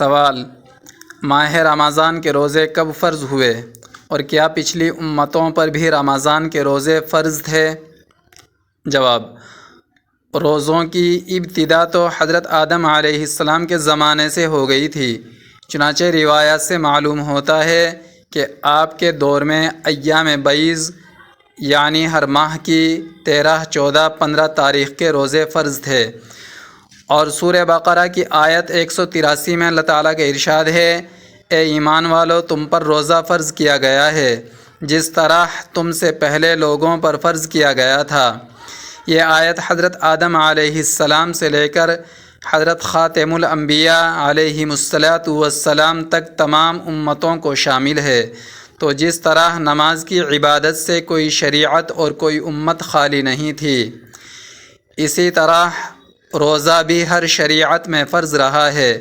سوال: ماہ رمضان کے روزے کب فرض ہوئے اور کیا پچھلی امتوں پر بھی رمضان کے روزے فرض تھے؟ جواب: روزوں کی ابتدا تو حضرت آدم علیہ السلام کے زمانے سے ہو گئی تھی، چنانچہ روایات سے معلوم ہوتا ہے کہ آپ کے دور میں ایام بیض یعنی ہر ماہ کی 13، 14، 15 تاریخ کے روزے فرض تھے، اور سورہ بقرہ کی آیت 183 میں اللہ تعالیٰ کا ارشاد ہے: اے ایمان والو، تم پر روزہ فرض کیا گیا ہے جس طرح تم سے پہلے لوگوں پر فرض کیا گیا تھا۔ یہ آیت حضرت آدم علیہ السلام سے لے کر حضرت خاتم الانبیاء علیہ السلام تک تمام امتوں کو شامل ہے۔ تو جس طرح نماز کی عبادت سے کوئی شریعت اور کوئی امت خالی نہیں تھی، اسی طرح روزہ بھی ہر شریعت میں فرض رہا ہے،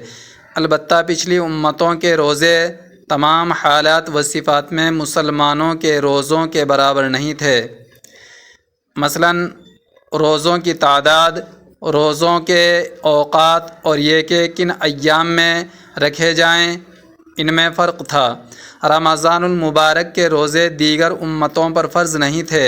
البتہ پچھلی امتوں کے روزے تمام حالات و صفات میں مسلمانوں کے روزوں کے برابر نہیں تھے۔ مثلاً روزوں کی تعداد، روزوں کے اوقات اور یہ کہ کن ایام میں رکھے جائیں، ان میں فرق تھا۔ رمضان المبارک کے روزے دیگر امتوں پر فرض نہیں تھے،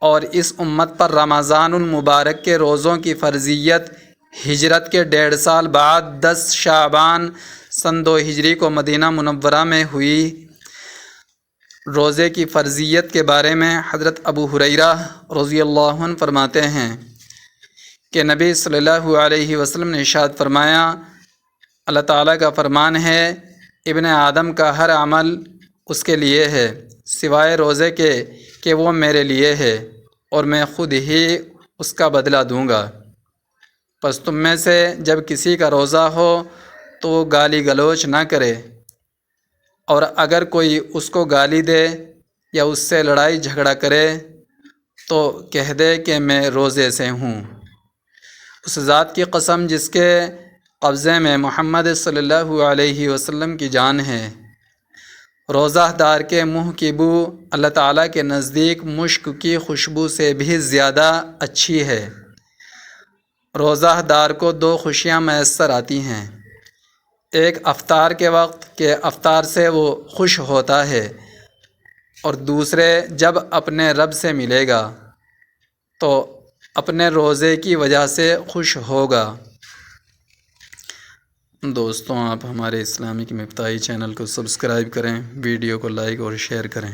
اور اس امت پر رمضان المبارک کے روزوں کی فرضیت ہجرت کے 1.5 سال بعد 10 شعبان سن 2 ہجری کو مدینہ منورہ میں ہوئی۔ روزے کی فرضیت کے بارے میں حضرت ابو ہریرہ رضی اللہ عنہ فرماتے ہیں کہ نبی صلی اللہ علیہ وسلم نے ارشاد فرمایا: اللہ تعالیٰ کا فرمان ہے، ابن آدم کا ہر عمل اس کے لیے ہے سوائے روزے کے کہ وہ میرے لیے ہے، اور میں خود ہی اس کا بدلہ دوں گا۔ پس تم میں سے جب کسی کا روزہ ہو تو وہ گالی گلوچ نہ کرے، اور اگر کوئی اس کو گالی دے یا اس سے لڑائی جھگڑا کرے تو کہہ دے کہ میں روزے سے ہوں۔ اس ذات کی قسم جس کے قبضے میں محمد صلی اللہ علیہ وسلم کی جان ہے، روزہ دار کے منہ کی بو اللہ تعالیٰ کے نزدیک مشک کی خوشبو سے بھی زیادہ اچھی ہے۔ روزہ دار کو 2 خوشیاں میسر آتی ہیں، ایک افطار کے وقت کہ افطار سے وہ خوش ہوتا ہے، اور دوسرے جب اپنے رب سے ملے گا تو اپنے روزے کی وجہ سے خوش ہوگا۔ دوستوں، آپ ہمارے اسلامک مفتاحی چینل کو سبسکرائب کریں، ویڈیو کو لائک اور شیئر کریں۔